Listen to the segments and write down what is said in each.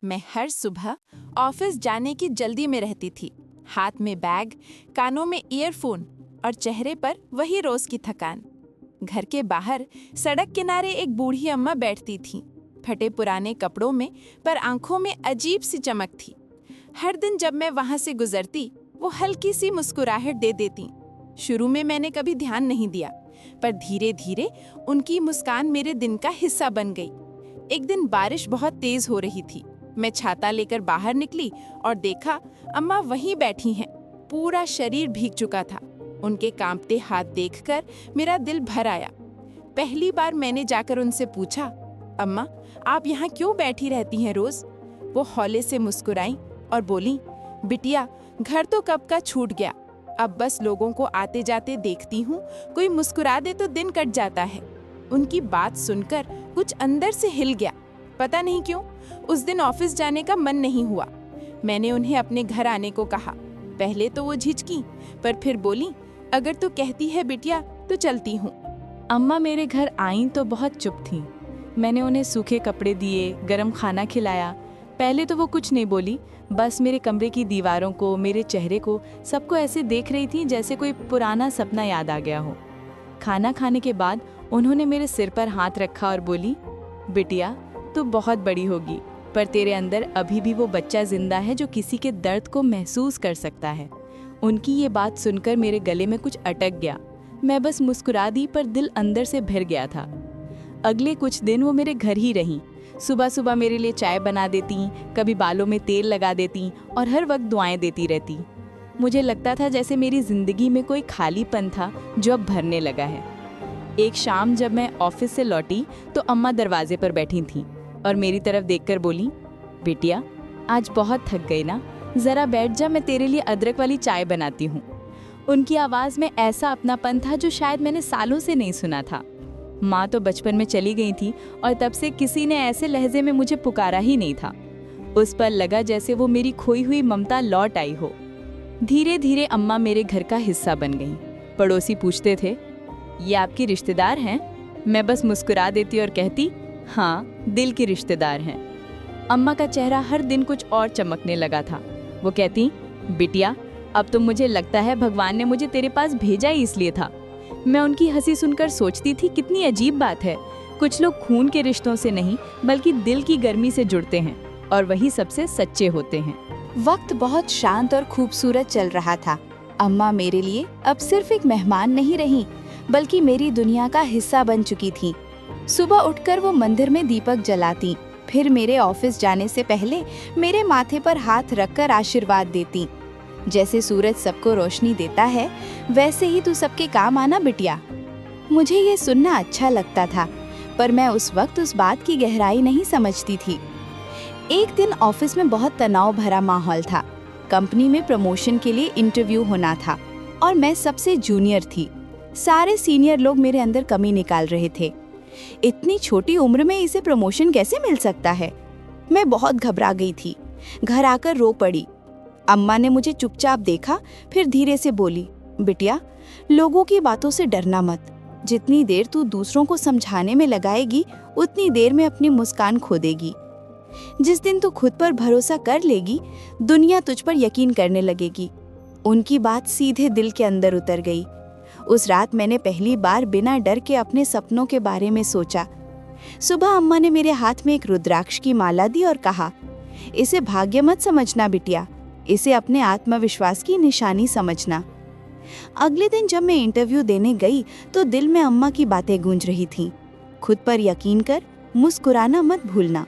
मैं हर सुबह ऑफिस जाने की जल्दी में रहती थी। हाथ में बैग, कानों में ईयरफोन और चेहरे पर वही रोज की थकान। घर के बाहर सड़क किनारे एक बूढ़ी अम्मा बैठती थीं, फटे पुराने कपड़ों में, पर आंखों में अजीब सी चमक थी। हर दिन जब मैं वहां से गुजरती, वो हल्की सी मुस्कुराहट दे देती। शुरू में मैंने कभी ध्यान नहीं दिया, पर धीरे धीरे उनकी मुस्कान मेरे दिन का हिस्सा बन गई। एक दिन बारिश बहुत तेज हो रही थी। मैं छाता लेकर बाहर निकली और देखा अम्मा वहीं बैठी हैं। पूरा शरीर भीग चुका था। उनके कांपते हाथ देखकर मेरा दिल भर आया। पहली बार मैंने जाकर उनसे पूछा, अम्मा, आप यहाँ क्यों बैठी रहती हैं रोज? वो हौले से मुस्कुराईं और बोली, बिटिया, घर तो कब का छूट गया। अब बस लोगों को आते जाते देखती हूँ, कोई मुस्कुरा दे तो दिन कट जाता है। उनकी बात सुनकर कुछ अंदर से हिल गया। पता नहीं क्यों उस दिन ऑफिस जाने का मन नहीं हुआ। मैंने उन्हें अपने घर आने को कहा। पहले तो वो झिझकी, पर फिर बोली, अगर तू कहती है बिटिया तो चलती हूँ। अम्मा मेरे घर आईं तो बहुत चुप थीं। मैंने उन्हें सूखे कपड़े दिए, गरम खाना खिलाया। पहले तो वो कुछ नहीं बोली, बस मेरे कमरे की दीवारों को, मेरे चेहरे को, सबको ऐसे देख रही थी जैसे कोई पुराना सपना याद आ गया हो। खाना खाने के बाद उन्होंने मेरे सिर पर हाथ रखा और बोली, बिटिया, तू बहुत बड़ी होगी, पर तेरे अंदर अभी भी वो बच्चा जिंदा है जो किसी के दर्द को महसूस कर सकता है। उनकी ये बात सुनकर मेरे गले में कुछ अटक गया। मैं बस मुस्कुरा दी, पर दिल अंदर से भर गया था। अगले कुछ दिन वो मेरे घर ही रहीं। सुबह सुबह मेरे लिए चाय बना देती, कभी बालों में तेल लगा देती और हर वक्त दुआएं देती रहती। मुझे लगता था जैसे मेरी जिंदगी में कोई खालीपन था जो अब भरने लगा है। एक शाम जब मैं ऑफिस से लौटी तो अम्मा दरवाजे पर बैठी थीं और मेरी तरफ देखकर बोली, बिटिया, आज बहुत थक गई ना, जरा बैठ जा, मैं तेरे लिए अदरक वाली चाय बनाती हूँ। उनकी आवाज़ में ऐसा अपनापन था जो शायद मैंने सालों से नहीं सुना था। माँ तो बचपन में चली गई थी और तब से किसी ने ऐसे लहजे में मुझे पुकारा ही नहीं था। उस पर लगा जैसे वो मेरी खोई हुई ममता लौट आई हो। धीरे धीरे अम्मा मेरे घर का हिस्सा बन गई। पड़ोसी पूछते थे, ये आपकी रिश्तेदार हैं? मैं बस मुस्कुरा देती और कहती, हाँ, दिल की रिश्तेदार हैं। अम्मा का चेहरा हर दिन कुछ और चमकने लगा था। वो कहती, बिटिया, अब तो मुझे लगता है भगवान ने मुझे तेरे पास भेजा ही इसलिए था। मैं उनकी हंसी सुनकर सोचती थी, कितनी अजीब बात है। कुछ लोग खून के रिश्तों से नहीं बल्कि दिल की गर्मी से जुड़ते हैं और वही सबसे सच्चे होते हैं। वक्त बहुत शांत और खूबसूरत चल रहा था। अम्मा मेरे लिए अब सिर्फ एक मेहमान नहीं रही, बल्कि मेरी दुनिया का हिस्सा बन चुकी थी। सुबह उठकर वो मंदिर में दीपक जलाती, फिर मेरे ऑफिस जाने से पहले मेरे माथे पर हाथ रखकर आशीर्वाद देती। जैसे सूरज सबको रोशनी देता है, वैसे ही तू सबके काम आना बिटिया। मुझे ये सुनना अच्छा लगता था, पर मैं उस वक्त उस बात की गहराई नहीं समझती थी। एक दिन ऑफिस में बहुत तनाव भरा माहौल था। कंपनी में प्रमोशन के लिए इंटरव्यू होना था और मैं सबसे जूनियर थी। सारे सीनियर लोग मेरे अंदर कमी निकाल रहे थे। इतनी छोटी उम्र में इसे प्रमोशन कैसे मिल सकता है? मैं बहुत घबरा गई थी। घर आकर रो पड़ी। अम्मा ने मुझे चुपचाप देखा, फिर धीरे से बोली, बिटिया, लोगों की बातों से डरना मत। जितनी देर तू दूसरों को समझाने में लगाएगी, उतनी देर में अपनी मुस्कान खो देगी। जिस दिन तू खुद पर भरोसा कर लेगी, दुनिया तुझ पर यकीन करने लगेगी। उनकी बात सीधे दिल के अंदर उतर गई। उस रात मैंने पहली बार बिना डर के अपने सपनों के बारे में सोचा। सुबह अम्मा ने मेरे हाथ में एक रुद्राक्ष की माला दी और कहा, इसे भाग्य मत समझना बिटिया, इसे अपने आत्मविश्वास की निशानी समझना। अगले दिन जब मैं इंटरव्यू देने गई तो दिल में अम्मा की बातें गूंज रही थीं। खुद पर यकीन कर, मुस्कुराना मत भूलना।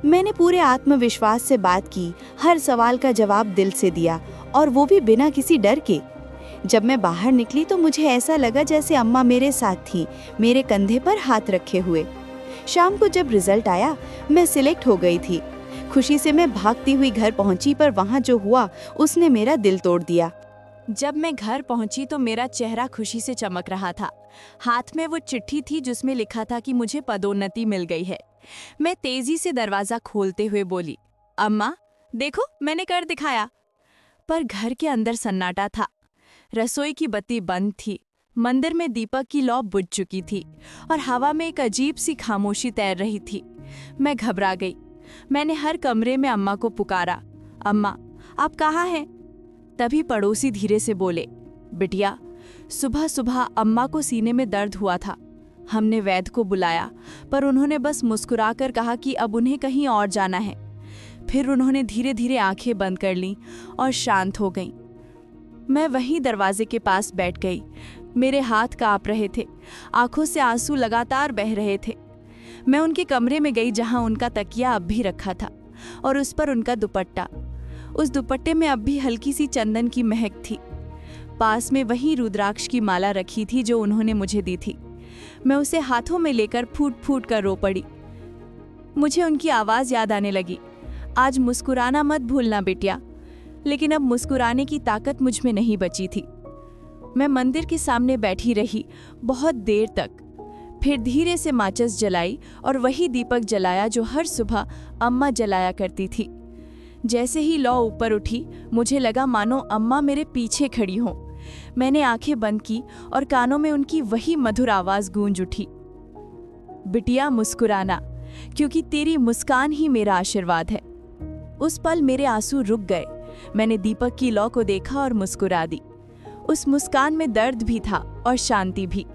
मैंने पूरे आत्मविश्वास से बात की, हर सवाल का जवाब दिल से दिया, और वो भी बिना किसी डर के। जब मैं बाहर निकली तो मुझे ऐसा लगा जैसे अम्मा मेरे साथ थी, मेरे कंधे पर हाथ रखे हुए। शाम को जब रिजल्ट आया, मैं सिलेक्ट हो गई थी। खुशी से मैं भागती हुई घर पहुंची, पर वहां जो हुआ उसने मेरा दिल तोड़ दिया। जब मैं घर पहुंची तो मेरा चेहरा खुशी से चमक रहा था। हाथ में वो चिट्ठी थी जिसमें लिखा था कि मुझे पदोन्नति मिल गई है। मैं तेजी से दरवाजा खोलते हुए बोली, अम्मा, देखो, मैंने कर दिखाया। पर घर के अंदर सन्नाटा था। रसोई की बत्ती बंद थी, मंदिर में दीपक की लौ बुझ चुकी थी और हवा में एक अजीब सी खामोशी तैर रही थी। मैं घबरा गई। मैंने हर कमरे में अम्मा को पुकारा, अम्मा आप कहाँ हैं? तभी पड़ोसी धीरे से बोले, बिटिया सुबह सुबह अम्मा को सीने में दर्द हुआ था। हमने वैद्य को बुलाया पर उन्होंने बस मुस्कुराकर कहा कि अब उन्हें कहीं और जाना है। फिर उन्होंने धीरे धीरे आंखें बंद कर लीं और शांत हो गईं। मैं वहीं दरवाजे के पास बैठ गई। मेरे हाथ कांप रहे थे, आंखों से आंसू लगातार बह रहे थे। मैं उनके कमरे में गई जहां उनका तकिया अब भी रखा था और उस पर उनका दुपट्टा। उस दुपट्टे में अब भी हल्की सी चंदन की महक थी। पास में वही रुद्राक्ष की माला रखी थी जो उन्होंने मुझे दी थी। मैं उसे हाथों में लेकर फूट फूट कर रो पड़ी। मुझे उनकी आवाज़ याद आने लगी, आज मुस्कुराना मत भूलना बिटिया। लेकिन अब मुस्कुराने की ताकत मुझ में नहीं बची थी। मैं मंदिर के सामने बैठी रही बहुत देर तक। फिर धीरे से माचिस जलाई और वही दीपक जलाया जो हर सुबह अम्मा जलाया करती थी। जैसे ही लौ ऊपर उठी, मुझे लगा मानो अम्मा मेरे पीछे खड़ी हों। मैंने आंखें बंद की और कानों में उनकी वही मधुर आवाज़ गूंज उठी, बिटिया मुस्कुराना, क्योंकि तेरी मुस्कान ही मेरा आशीर्वाद है। उस पल मेरे आंसू रुक गए। मैंने दीपक की लौ को देखा और मुस्कुरा दी। उस मुस्कान में दर्द भी था और शांति भी।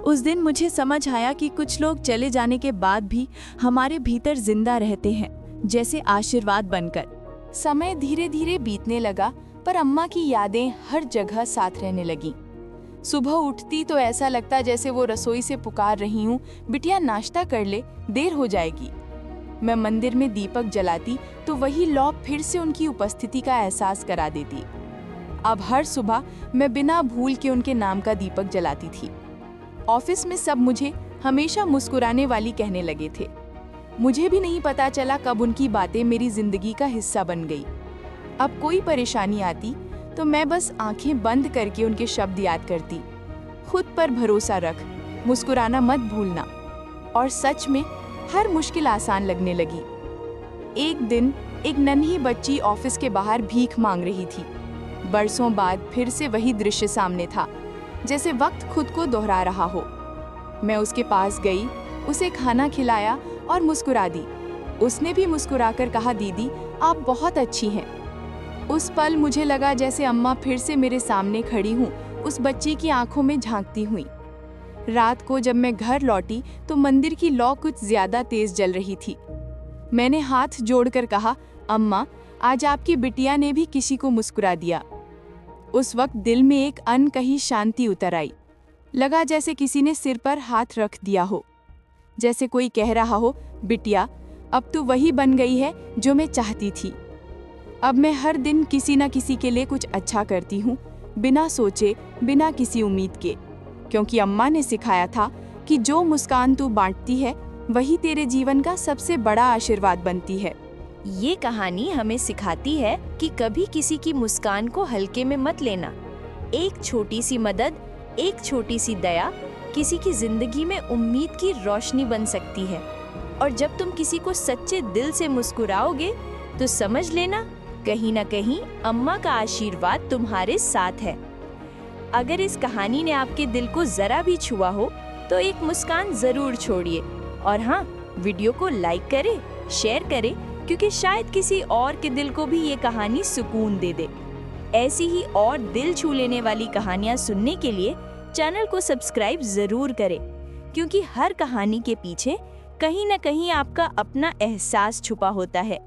उस दिन मुझे समझ आया कि कुछ लोग चले जाने के बाद भी हमारे भीतर जिंदा रहते हैं, जैसे आशीर्वाद बनकर। समय धीरे धीरे बीतने लगा पर अम्मा की यादें हर जगह साथ रहने लगीं। सुबह उठती तो ऐसा लगता जैसे वो रसोई से पुकार रही हूँ, बिटिया नाश्ता कर ले, देर हो जाएगी। मैं मंदिर में दीपक जलाती तो वही लौ फिर से उनकी उपस्थिति का एहसास करा देती। अब हर सुबह मैं बिना भूल के उनके नाम का दीपक जलाती थी। ऑफिस में सब मुझे हमेशा मुस्कुराने वाली कहने लगे थे। मुझे भी नहीं पता चला कब उनकी बातें मेरी जिंदगी का हिस्सा बन गई। अब कोई परेशानी आती तो मैं बस आंखें बंद करके उनके शब्द याद करती, खुद पर भरोसा रख, मुस्कुराना मत भूलना। और सच में हर मुश्किल आसान लगने लगी। एक दिन एक नन्ही बच्ची ऑफिस के बाहर भीख मांग रही थी। बरसों बाद फिर से वही दृश्य सामने था, जैसे वक्त खुद को दोहरा रहा हो। मैं उसके पास गई, उसे खाना खिलाया और मुस्कुरा दी। उसने भी मुस्कुराकर कहा, दीदी आप बहुत अच्छी हैं। उस पल मुझे लगा जैसे अम्मा फिर से मेरे सामने खड़ी हूँ, उस बच्ची की आंखों में झांकती हुई। रात को जब मैं घर लौटी तो मंदिर की लौ कुछ ज्यादा तेज जल रही थी। मैंने हाथ जोड़कर कहा, अम्मा आज आपकी बिटिया ने भी किसी को मुस्कुरा दिया। उस वक्त दिल में एक अनकही शांति उतर आई। लगा जैसे किसी ने सिर पर हाथ रख दिया हो, जैसे कोई कह रहा हो, बिटिया अब तू वही बन गई है जो मैं चाहती थी। अब मैं हर दिन किसी न किसी के लिए कुछ अच्छा करती हूँ, बिना सोचे, बिना किसी उम्मीद के, क्योंकि अम्मा ने सिखाया था कि जो मुस्कान तू बांटती है वही तेरे जीवन का सबसे बड़ा आशीर्वाद बनती है। ये कहानी हमें सिखाती है कि कभी किसी की मुस्कान को हल्के में मत लेना। एक छोटी सी मदद, एक छोटी सी दया किसी की जिंदगी में उम्मीद की रोशनी बन सकती है। और जब तुम किसी को सच्चे दिल से मुस्कुराओगे तो समझ लेना कहीं ना कहीं अम्मा का आशीर्वाद तुम्हारे साथ है। अगर इस कहानी ने आपके दिल को जरा भी छुआ हो तो एक मुस्कान जरूर छोड़िए। और हाँ, वीडियो को लाइक करें, शेयर करें, क्योंकि शायद किसी और के दिल को भी ये कहानी सुकून दे दे। ऐसी ही और दिल छू लेने वाली कहानियाँ सुनने के लिए चैनल को सब्सक्राइब जरूर करें, क्योंकि हर कहानी के पीछे कहीं ना कहीं आपका अपना एहसास छुपा होता है।